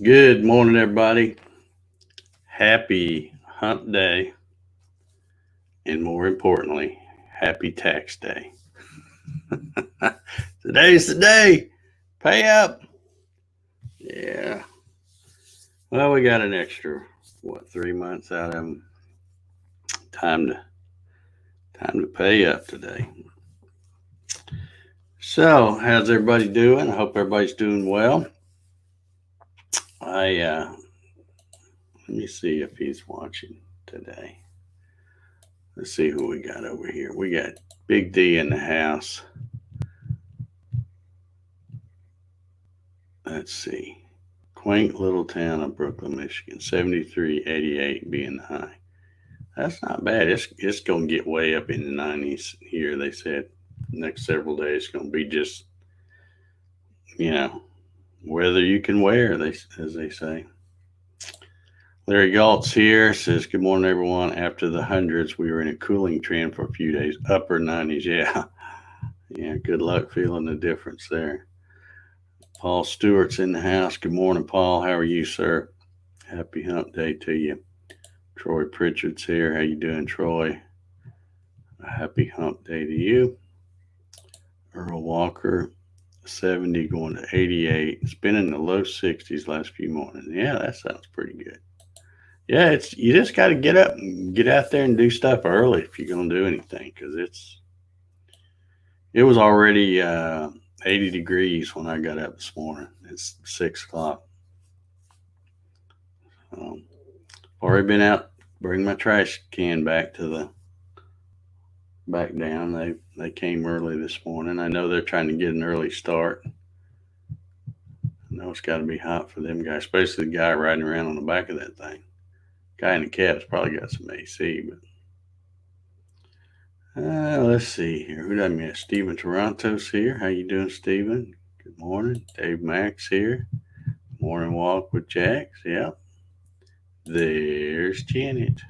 Good morning, everybody. Happy hump day. And more importantly, happy tax day. Today's the day. Pay up. Yeah. Well, we got an extra, 3 months out of them. Time to pay up today. So, how's everybody doing? I hope everybody's doing well. Let me see if he's watching today. Let's see who we got over here. We got Big D in the house. Let's see. Quaint little town of Brooklyn, Michigan. 73.88 being the high. That's not bad. It's going to get way up in the 90s here. They said next several days going to be just, weather you can wear, as they say. Larry Galt's here, says, good morning, everyone. After the hundreds, we were in a cooling trend for a few days. Upper 90s, yeah. Yeah, good luck feeling the difference there. Paul Stewart's in the house. Good morning, Paul. How are you, sir? Happy hump day to you. Troy Pritchard's here. How you doing, Troy? A happy hump day to you. Earl Walker, 70 going to 88. It's been in the low 60s last few mornings. Yeah, that sounds pretty good. Yeah, you just got to get up and get out there and do stuff early if you're going to do anything, because it was already 80 degrees when I got up this morning. It's 6 o'clock. Already been out, bring my trash can back down. They came early this morning. I know they're trying to get an early start. I know it's got to be hot for them guys, especially the guy riding around on the back of that thing. Guy in the cab's probably got some AC, but let's see here. Who did I miss? Stephen Toronto's here. How you doing, Stephen? Good morning. Dave Max here. Morning walk with Jax. Yep. There's Janet.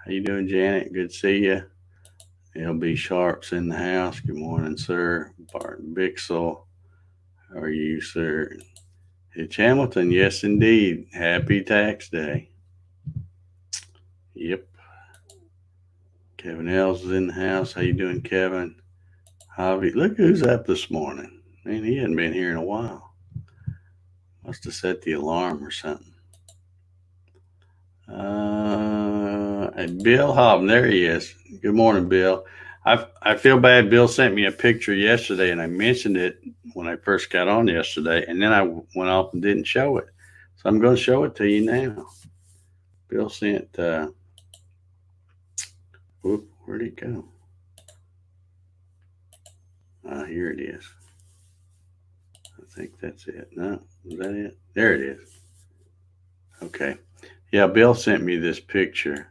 How you doing, Janet? Good to see you. LB Sharp's in the house. Good morning, sir. Barton Bixel. How are you, sir? Hitch Hamilton. Yes, indeed. Happy tax day. Yep. Kevin Els is in the house. How you doing, Kevin? Javi. Look who's up this morning. Man, he hadn't been here in a while. Must have set the alarm or something. And Bill Hobbs, there he is. Good morning, Bill. I feel bad. Bill sent me a picture yesterday, and I mentioned it when I first got on yesterday, and then I went off and didn't show it. So I'm going to show it to you now. Bill sent. Where'd it go? Here it is. I think that's it. No, is that it? There it is. Okay. Yeah, Bill sent me this picture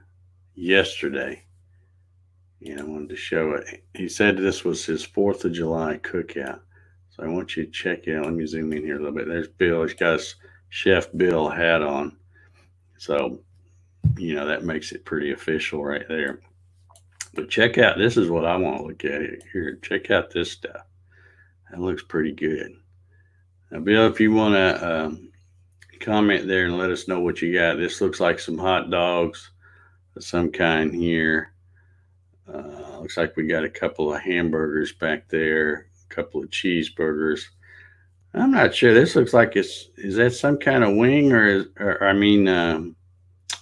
yesterday. I wanted to show it. He said this was his 4th of July cookout. So I want you to check it out. Let me zoom in here a little bit. There's Bill. He's got his Chef Bill hat on. So, that makes it pretty official right there. But check out, this is what I want to look at here. Check out this stuff. That looks pretty good. Now, Bill, if you want to comment there and let us know what you got. This looks like some hot dogs of some kind here. Looks like we got a couple of hamburgers back there, a couple of cheeseburgers. I'm not sure. This looks like is that some kind of wing or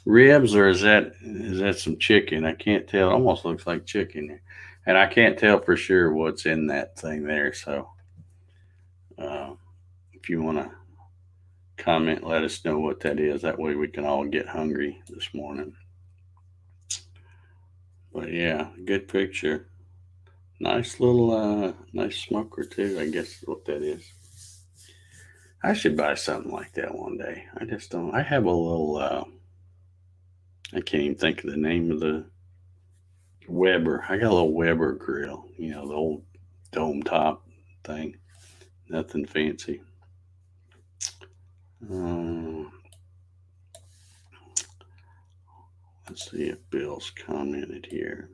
ribs, or is that some chicken? I can't tell. It almost looks like chicken, and I can't tell for sure what's in that thing there. So, if you want to comment, let us know what that is. That way we can all get hungry this morning. But yeah, good picture. Nice little, nice smoker too, I guess is what that is. I should buy something like that one day. I just don't. I have a little, I can't even think of the name of the Weber. I got a little Weber grill, the old dome top thing. Nothing fancy. Let's see if Bill's commented here.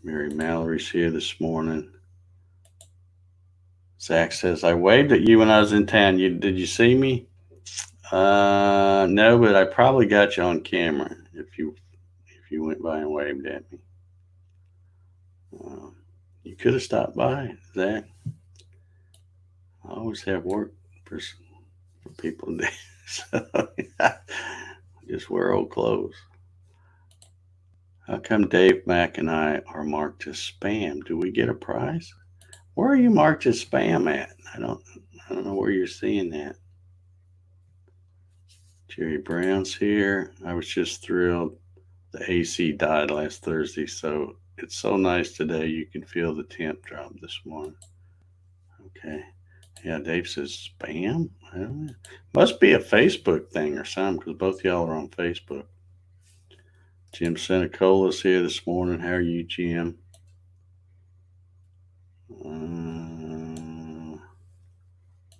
Mary Mallory's here this morning. Zach says, I waved at you when I was in town. Did you see me? No, but I probably got you on camera if you went by and waved at me. You could have stopped by, Zach. I always have work for people to do. So just wear old clothes. How come Dave, Mac, and I are marked as spam? Do we get a prize? Where are you marked as spam at? I don't know where you're seeing that. Jerry Brown's here. I was just thrilled. The AC died last Thursday, so it's so nice today. You can feel the temp drop this morning. Okay. Yeah, Dave says spam. I don't know. Must be a Facebook thing or something because both y'all are on Facebook. Jim Senecola's here this morning. How are you, Jim?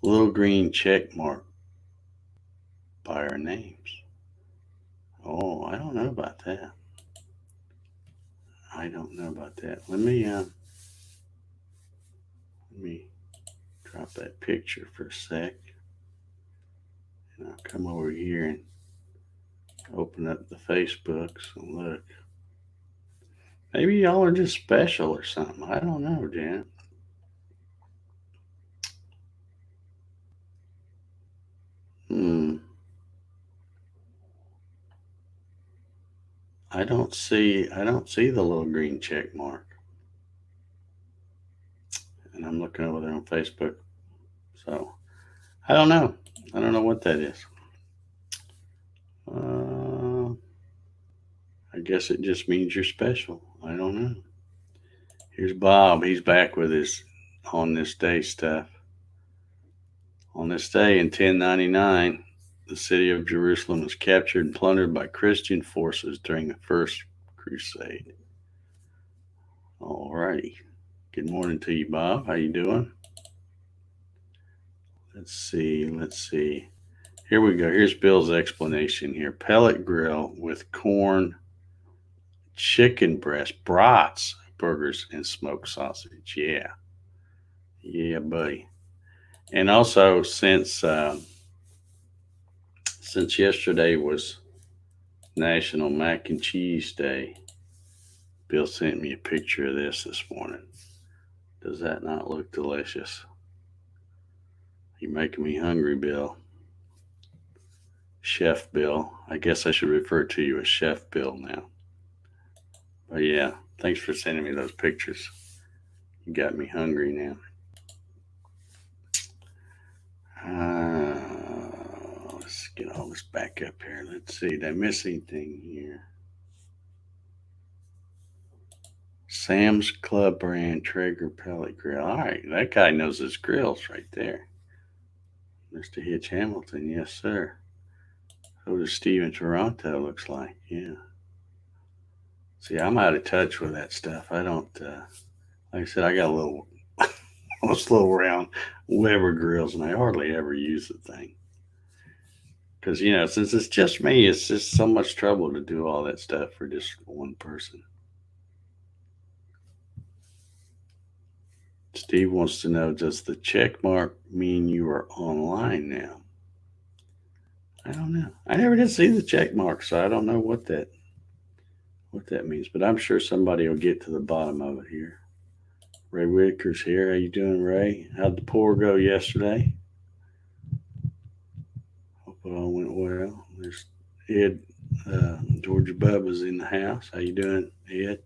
Little green check mark by our names. Oh, I don't know about that. Let me drop that picture for a sec. And I'll come over here and open up the Facebooks and look. Maybe y'all are just special or something. I don't know, Jan. I don't see the little green check mark. And I'm looking over there on Facebook. So I don't know. I don't know what that is. I guess it just means you're special. I don't know. Here's Bob. He's back with his on this day stuff. On this day in 1099, the city of Jerusalem was captured and plundered by Christian forces during the First Crusade. All righty. Good morning to you, Bob. How you doing? Let's see. Here we go. Here's Bill's explanation here. Pellet grill with corn, chicken breast, brats, burgers, and smoked sausage. Yeah. Yeah, buddy. And also, since yesterday was National Mac and Cheese Day, Bill sent me a picture of this morning. Does that not look delicious? You're making me hungry, Bill. Chef Bill. I guess I should refer to you as Chef Bill now. But yeah, thanks for sending me those pictures. You got me hungry now. Let's get all this back up here. Let's see. That missing thing here. Sam's Club brand Traeger pellet grill. All right, that guy knows his grills right there. Mr. Hitch Hamilton, yes, sir. So does Steve in Toronto, looks like. Yeah. See, I'm out of touch with that stuff. I don't, like I said, I got those little round Weber grills, and I hardly ever use the thing. Because, since it's just me, it's just so much trouble to do all that stuff for just one person. Steve wants to know, does the check mark mean you are online now? I don't know. I never did see the check mark, so I don't know what that means. But I'm sure somebody will get to the bottom of it here. Ray Whitaker's here. How you doing, Ray? How'd the pour go yesterday? Hope it all went well. There's Ed, Georgia Bubba's in the house. How you doing, Ed?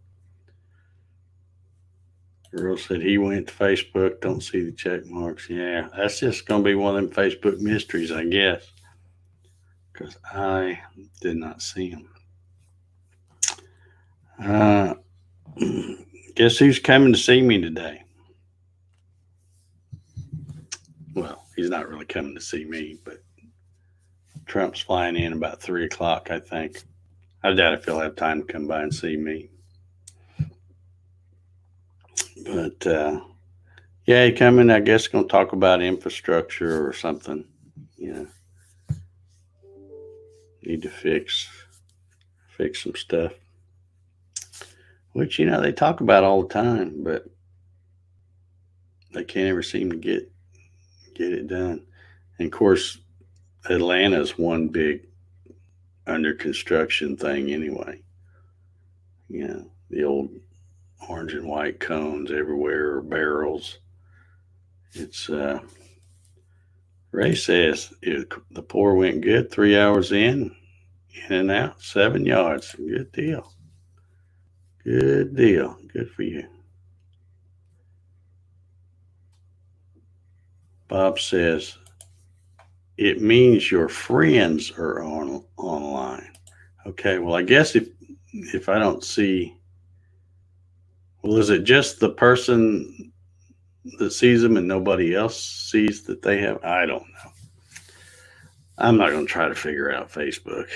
Earl said he went to Facebook, don't see the check marks. Yeah, that's just going to be one of them Facebook mysteries, I guess, because I did not see them. Guess who's coming to see me today? Well, he's not really coming to see me, but Trump's flying in about 3 o'clock, I think. I doubt if he'll have time to come by and see me. But yeah, he coming. I guess going to talk about infrastructure or something. Need to fix some stuff, which they talk about all the time, but they can't ever seem to get Get it done. And of course, Atlanta's one big under construction thing anyway. You know, the old orange and white cones everywhere, or barrels. It's Ray says the pour went good. 3 hours in and out, 7 yards. Good deal. Good deal. Good for you. Bob says it means your friends are online. Okay, well, I guess if I don't see, well, is it just the person that sees them and nobody else sees that they have? I don't know. I'm not going to try to figure out Facebook.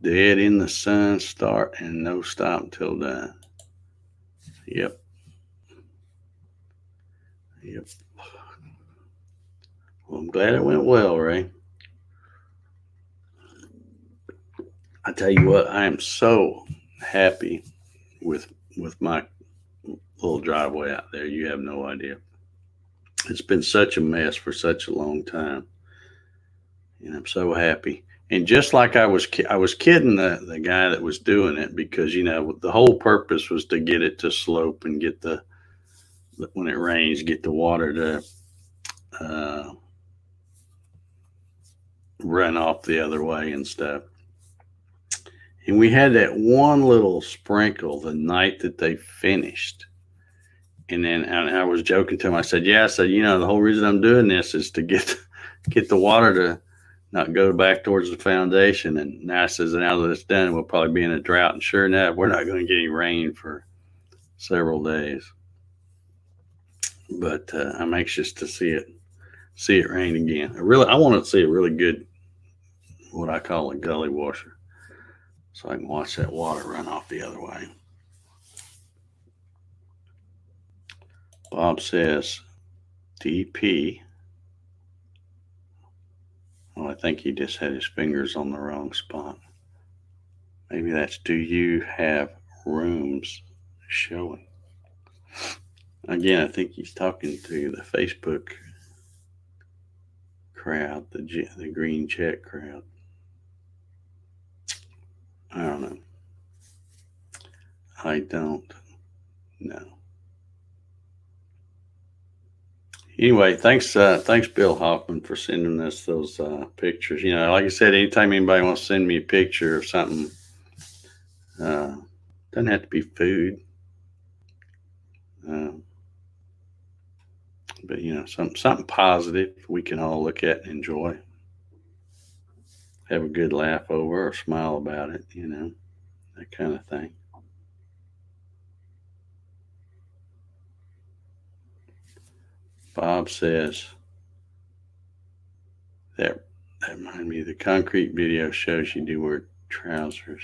Dead in the sun, start and no stop until done. Yep. Yep. Well, I'm glad it went well, Ray. I tell you what, I am so happy with my little driveway out there. You have no idea. It's been such a mess for such a long time, and I'm so happy. And just like I was kidding the guy that was doing it, because the whole purpose was to get it to slope and get when it rains, get the water to run off the other way and stuff. And we had that one little sprinkle the night that they finished. And then I was joking to him. I said, yeah, the whole reason I'm doing this is to get the water to not go back towards the foundation. And now I says, now that it's done, we'll probably be in a drought. And sure enough, we're not going to get any rain for several days. But I'm anxious to see it rain again. I want to see a really good, what I call a gully washer, so I can watch that water run off the other way. Bob says, DP. Well, I think he just had his fingers on the wrong spot. Maybe that's, do you have rooms showing? Again, I think he's talking to the Facebook crowd, the green check crowd. I don't know. I don't know. Anyway, thanks Bill Hoffman for sending us those pictures. Like I said, anytime anybody wants to send me a picture of something, doesn't have to be food, but something positive we can all look at and enjoy, have a good laugh over or smile about it, that kind of thing. Bob says that reminded me, the concrete video shows you do wear trousers.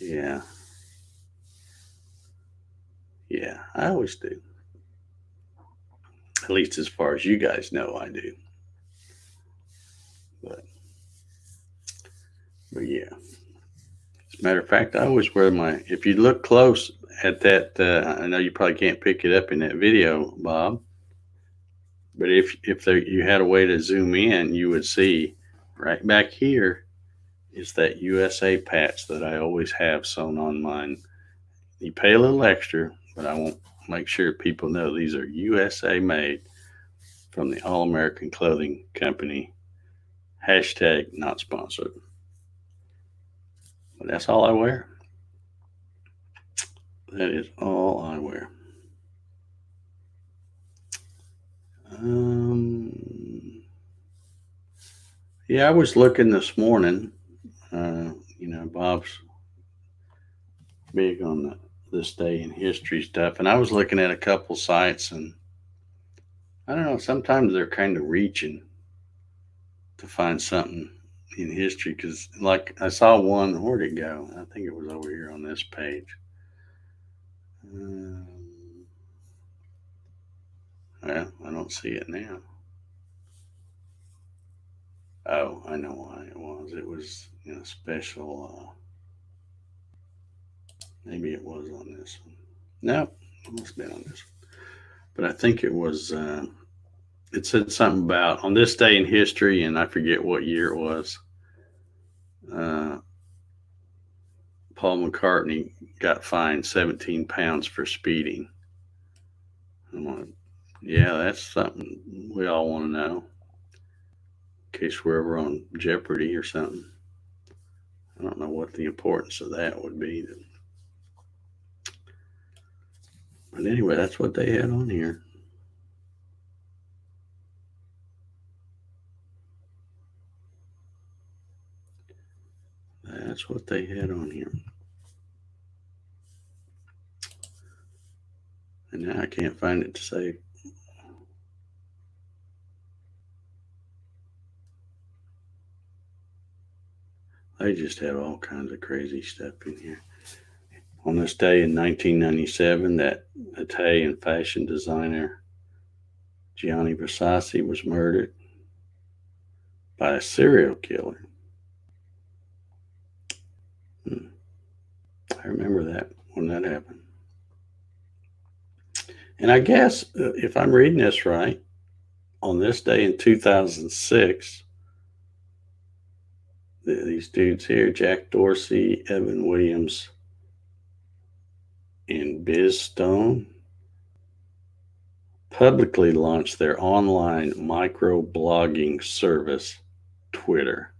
Yeah, I always do. At least as far as you guys know, I do. But yeah. As a matter of fact, I always wear if you look close at that, I know you probably can't pick it up in that video, Bob, but if you had a way to zoom in, you would see right back here is that USA patch that I always have sewn on mine. You pay a little extra, but I won't make sure people know these are USA made from the All American Clothing Company. # not sponsored. But that's all I wear. That is all I wear. Yeah, I was looking this morning. Bob's big on this day in history stuff, and I was looking at a couple sites, and I don't know, sometimes they're kind of reaching to find something in history, because like I saw one, where'd it go? I think it was over here on this page. Well, I don't see it now. Oh, I know why it was. It was special. Maybe it was on this one. Nope, must have been on this, but I think it was. It said something about on this day in history, and I forget what year it was. Uh, Paul McCartney got fined 17 pounds for speeding. I'm like, yeah, that's something we all want to know in case we're ever on Jeopardy or something. I don't know what the importance of that would be. But anyway, that's what they had on here. That's what they had on here. And now I can't find it to say. They just have all kinds of crazy stuff in here. On this day in 1997, that Italian fashion designer Gianni Versace was murdered by a serial killer. I remember that when that happened. And I guess if I'm reading this right, on this day in 2006, these dudes here, Jack Dorsey, Evan Williams, and Biz Stone, publicly launched their online microblogging service, Twitter.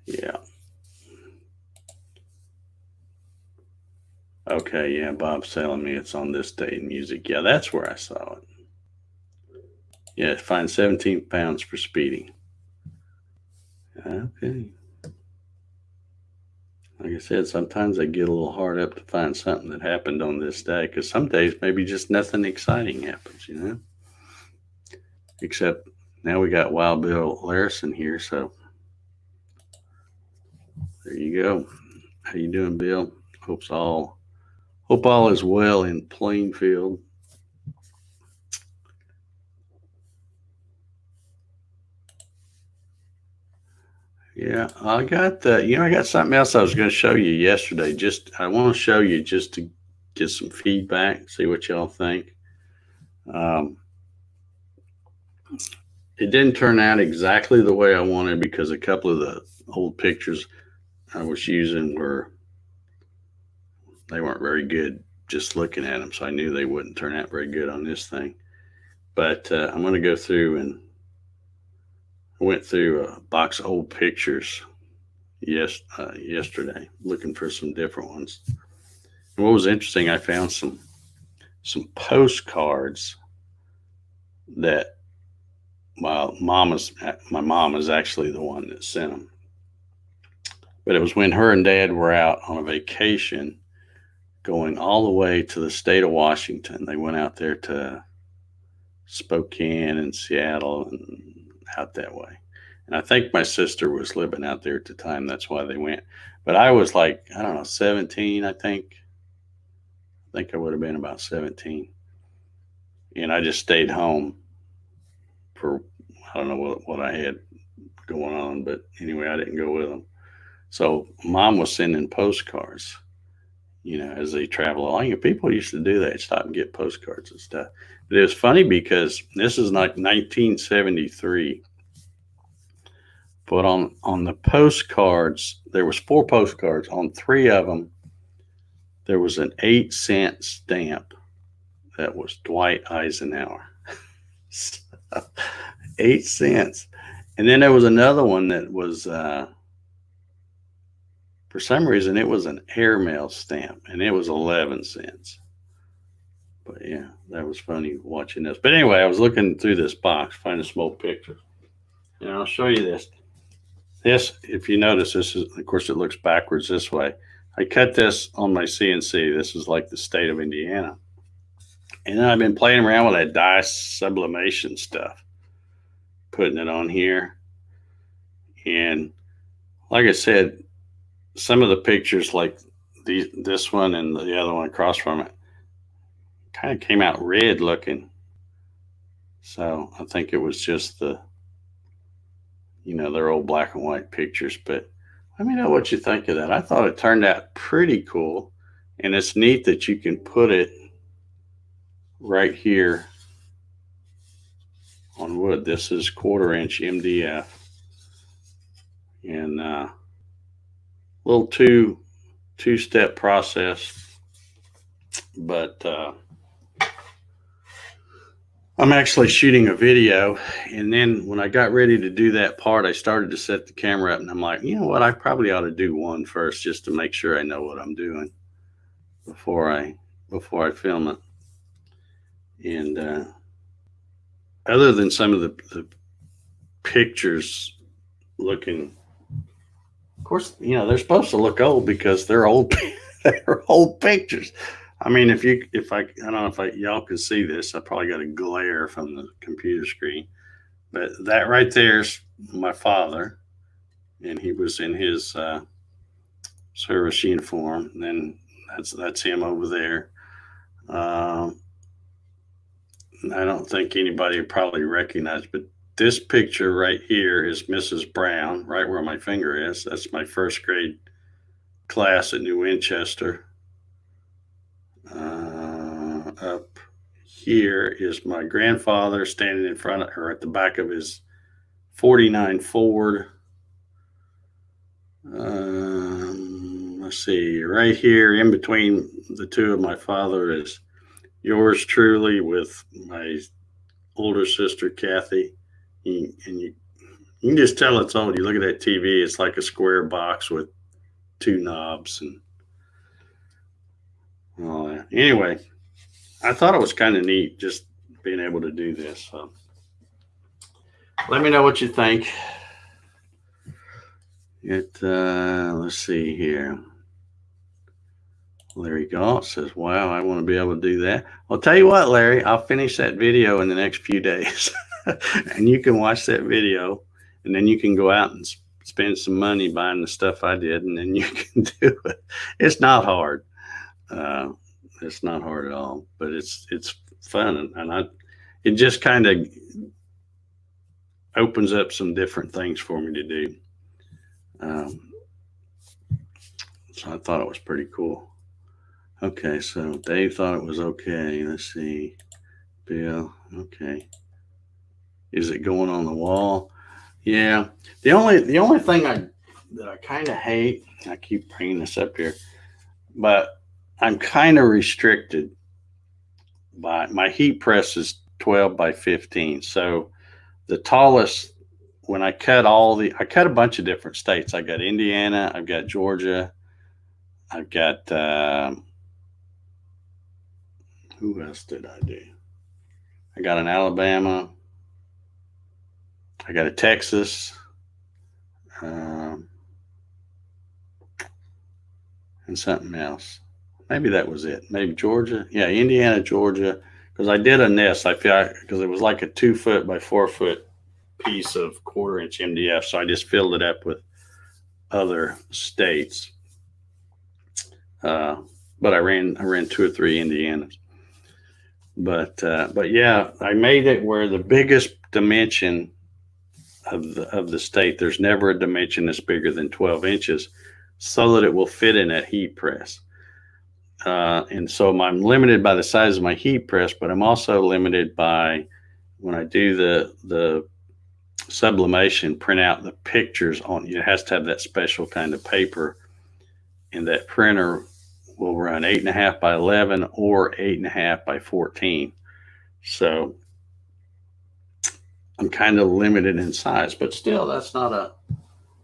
Yeah. Okay, yeah, Bob's telling me it's on this day in music. Yeah, that's where I saw it. Yeah, fined 17 pounds for speeding. Okay. Like I said, sometimes I get a little hard up to find something that happened on this day because some days maybe just nothing exciting happens, you know? Except now we got Wild Bill Larison here, so there you go. How you doing, Bill? Hope all is well in Plainfield. Yeah, I got I got something else I was going to show you yesterday. I want to show you just to get some feedback, see what y'all think. It didn't turn out exactly the way I wanted because a couple of the old pictures I was using they weren't very good just looking at them, so I knew they wouldn't turn out very good on this thing. But I'm going to go through and went through a box of old pictures yesterday, looking for some different ones. And what was interesting, I found some postcards that my mom is actually the one that sent them. But it was when her and Dad were out on a vacation, going all the way to the state of Washington. They went out there to Spokane and Seattle and out that way. And I think my sister was living out there at the time. That's why they went. But I was like, I don't know, 17, I think. I think I would have been about 17. And I just stayed home for, I don't know what I had going on. But anyway, I didn't go with them. So Mom was sending postcards, as they travel along. People used to do that, stop and get postcards and stuff. But it was funny because this is like 1973. But on the postcards, there was 4 postcards. On 3 of them, there was an 8-cent stamp that was Dwight Eisenhower. 8 cents. And then there was another one that was, for some reason, it was an airmail stamp, and it was 11 cents. But yeah, that was funny watching this. But anyway, I was looking through this box, finding some old pictures. And I'll show you this. This, if you notice, this is, of course, it looks backwards this way. I cut this on my CNC. This is like the state of Indiana. And then I've been playing around with that dye sublimation stuff, putting it on here. And like I said, some of the pictures, like this one and the other one across from it, kind of came out red looking. So I think it was just they're old black and white pictures. But let me know what you think of that. I thought it turned out pretty cool. And it's neat that you can put it right here on wood. This is 1/4 inch MDF, and little two-step process. But I'm actually shooting a video, and then when I got ready to do that part, I started to set the camera up, and I'm like, you know what, I probably ought to do one first just to make sure I know what I'm doing before I film it. And other than some of the pictures looking, of course, they're supposed to look old because they're old. They're old pictures. I mean, I don't know if y'all can see this. I probably got a glare from the computer screen, but that right there's my father, and he was in his service uniform. And then that's him over there. I don't think anybody would probably recognize, but this picture right here is Mrs. Brown, right where my finger is. That's my first grade class at New Winchester. Up here is my grandfather standing in front of her at the back of his 49 Ford. Let's see, right here in between the two of my father is yours truly with my older sister, Kathy. And you can just tell it's old. You look at that TV, it's like a square box with two knobs and all that. Anyway, I thought it was kind of neat just being able to do this. So let me know what you think. Let's see here. Larry Galt says, wow, I want to be able to do that. I'll tell you what, Larry, I'll finish that video in the next few days. And you can watch that video, and then you can go out and spend some money buying the stuff I did, and then you can do it. It's not hard. It's not hard at all, but it's fun, and it just kind of opens up some different things for me to do. So I thought it was pretty cool. Okay, so Dave thought it was okay. Let's see, Bill. Okay, is it going on the wall? Yeah. The only thing that I kind of hate, I keep bringing this up here, but I'm kind of restricted by my heat press is 12 by 15. So the tallest, when I cut I cut a bunch of different states. I got Indiana, I've got Georgia, I've got, who else did I do? I got an Alabama, I got a Texas, and something else. Maybe that was it. Maybe Georgia. Yeah, Indiana, Georgia. Because I did a nest. I feel because it was like a 2 foot by 4 foot piece of 1/4 inch MDF. So I just filled it up with other states. But I ran 2 or 3 Indianas. But yeah, I made it where the biggest dimension of the state, there's never a dimension that's bigger than 12 inches, so that it will fit in that heat press. And so I'm limited by the size of my heat press, but I'm also limited by when I do the sublimation, print out the pictures on it has to have that special kind of paper, and that printer will run 8.5 by 11 or 8.5 by 14. So I'm kind of limited in size, but still, that's not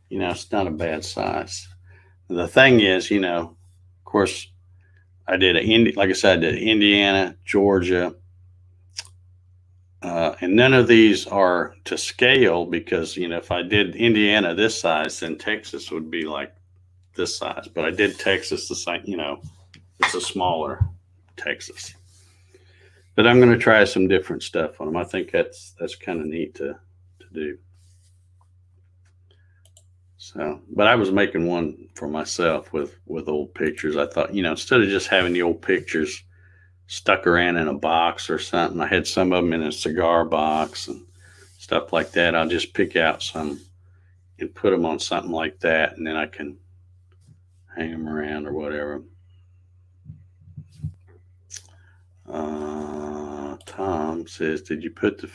it's not a bad size. The thing is, of course, I did like I said, I did Indiana, Georgia, and none of these are to scale because, if I did Indiana this size, then Texas would be like this size. But I did Texas the same, it's a smaller Texas. But I'm going to try some different stuff on them. I think that's kind of neat to do. So, but I was making one for myself with old pictures. I thought, instead of just having the old pictures stuck around in a box or something, I had some of them in a cigar box and stuff like that. I'll just pick out some and put them on something like that, and then I can hang them around or whatever. Tom says, did you put the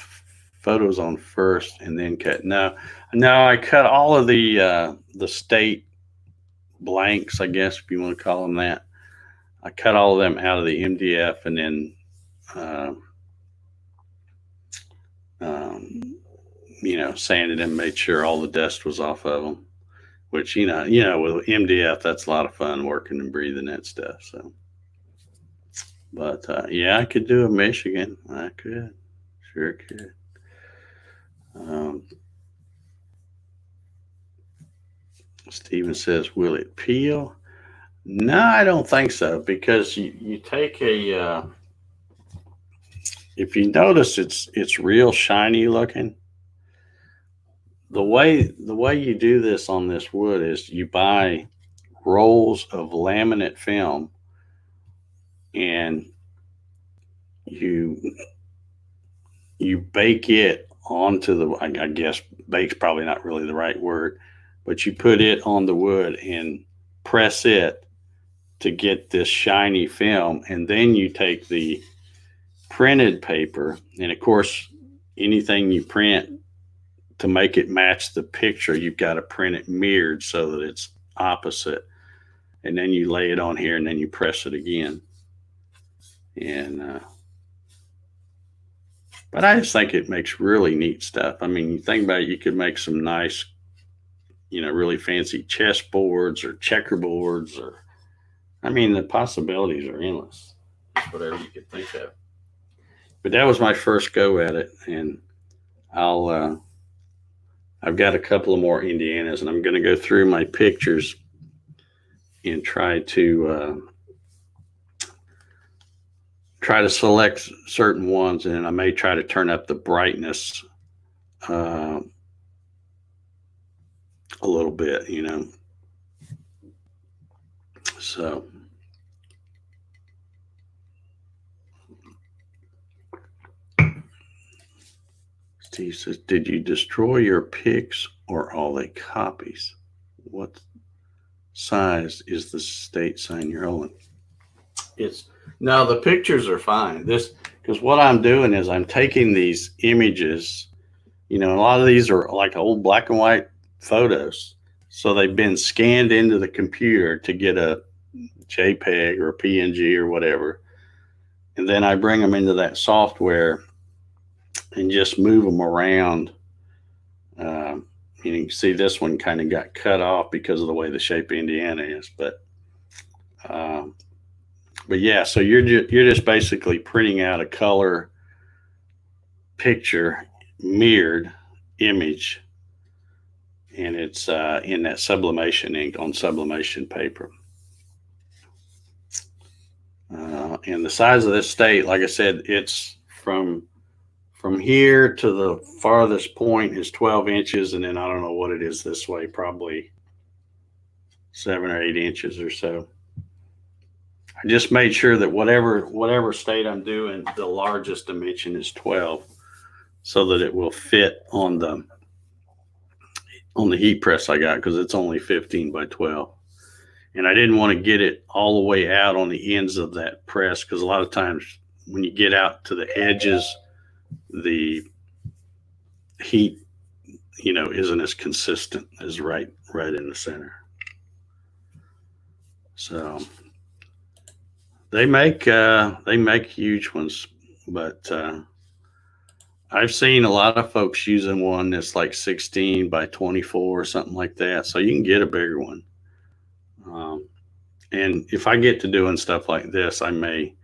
photos on first and then cut? No, I cut all of the state blanks, I guess, if you want to call them that. I cut all of them out of the MDF and then, sanded them, made sure all the dust was off of them. Which with MDF, that's a lot of fun working and breathing that stuff. So, but yeah, I could do a Michigan. I could, sure could. Steven says, will it peel? No, I don't think so, because you take a if you notice it's real shiny looking. The way you do this on this wood is you buy rolls of laminate film and you bake it onto the, I guess bake's probably not really the right word, but you put it on the wood and press it to get this shiny film, and then you take the printed paper, and of course anything you print to make it match the picture, you've got to print it mirrored so that it's opposite, and then you lay it on here and then you press it again. And but I just think it makes really neat stuff. I mean, you think about it, you could make some nice, really fancy chessboards or checkerboards, or I mean, the possibilities are endless. Whatever you could think of. But that was my first go at it, and I've got a couple of more Indianas, and I'm going to go through my pictures and try to select certain ones, and I may try to turn up the brightness a little bit, So Steve says, did you destroy your pics or are they copies? What size is the state sign you're holding? No, the pictures are fine. Because what I'm doing is I'm taking these images, a lot of these are like old black and white photos. So they've been scanned into the computer to get a JPEG or a PNG or whatever. And then I bring them into that software and just move them around. You can see this one kind of got cut off because of the way the shape of Indiana is. But yeah, so you're just basically printing out a color picture, mirrored image, and it's in that sublimation ink on sublimation paper. And the size of this state, like I said, it's from here to the farthest point is 12 inches, and then I don't know what it is this way, probably 7 or 8 inches or so. I just made sure that whatever state I'm doing, the largest dimension is 12, so that it will fit on the heat press I got, because it's only 15 by 12. And I didn't want to get it all the way out on the ends of that press, because a lot of times when you get out to the edges, the heat, isn't as consistent as right in the center. So they make huge ones, but I've seen a lot of folks using one that's like 16 by 24 or something like that. So you can get a bigger one. And if I get to doing stuff like this, I may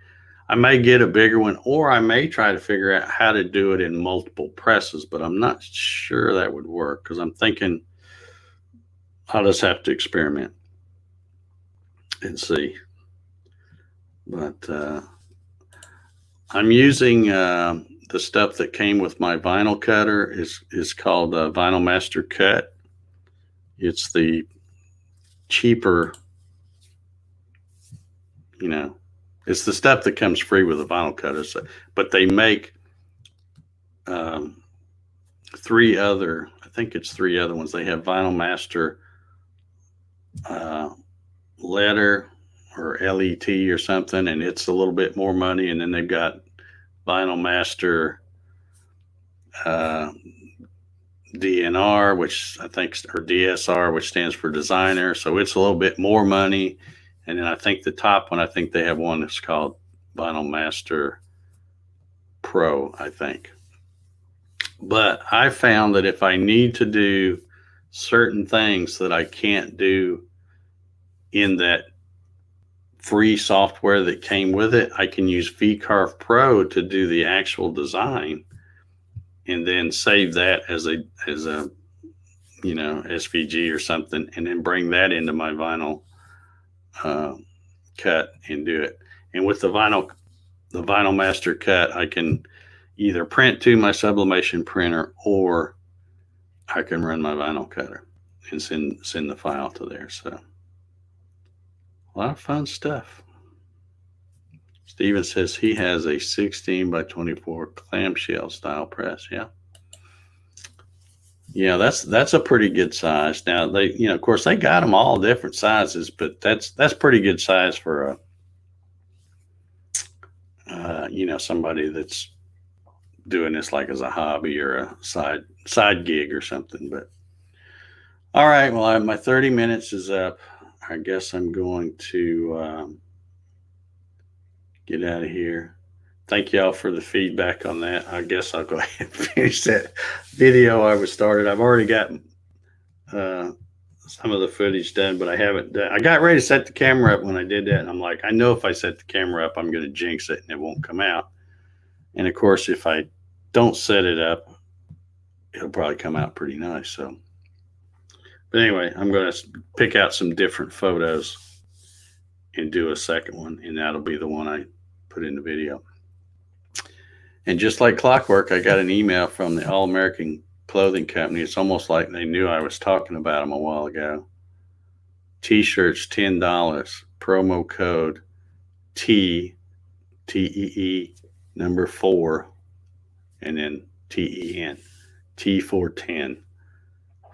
get a bigger one, or I may try to figure out how to do it in multiple presses, but I'm not sure that would work, because I'm thinking I'll just have to experiment and see. But I'm using the stuff that came with my vinyl cutter. Is called Vinyl Master Cut. It's the cheaper, it's the stuff that comes free with a vinyl cutter. So, but they make three other ones. They have Vinyl Master letter or LET or something, and it's a little bit more money. And then they've got Vinyl Master DNR, which I think, or DSR, which stands for designer. So it's a little bit more money. And then I think the top one, I think they have one that's called Vinyl Master Pro, I think. But I found that if I need to do certain things that I can't do in that free software that came with it, I can use VCarve Pro to do the actual design and then save that as a SVG or something, and then bring that into my vinyl cut and do it. And with the vinyl master cut, I can either print to my sublimation printer, or I can run my vinyl cutter and send the file to there. So a lot of fun stuff. Steven says he has a 16 by 24 clamshell style press. Yeah, that's a pretty good size. Now they, of course, they got them all different sizes, but that's pretty good size for a somebody that's doing this like as a hobby or a side gig or something. But all right, well, my 30 minutes is up. I guess I'm going to get out of here. Thank y'all for the feedback on that. I guess I'll go ahead and finish that video I was started. I've already got some of the footage done, but I haven't done. I got ready to set the camera up when I did that, and I'm like, I know if I set the camera up, I'm going to jinx it and it won't come out. And of course, if I don't set it up, it'll probably come out pretty nice. So, but anyway, I'm going to pick out some different photos and do a second one, and that'll be the one I put in the video. And just like clockwork, I got an email from the All American Clothing Company. It's almost like they knew I was talking about them a while ago. T-shirts, $10, promo code TEE number 4, and then TEN, T410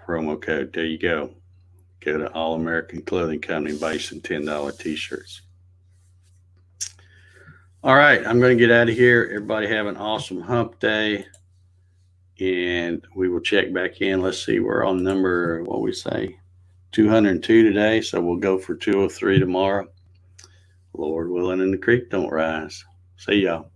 promo code. There you go. Go to All American Clothing Company, buy some $10 T-shirts. All right, I'm going to get out of here. Everybody have an awesome hump day, and we will check back in. Let's see, we're on number, what we say, 202 today, so we'll go for 203 tomorrow. Lord willing, and the creek don't rise. See y'all.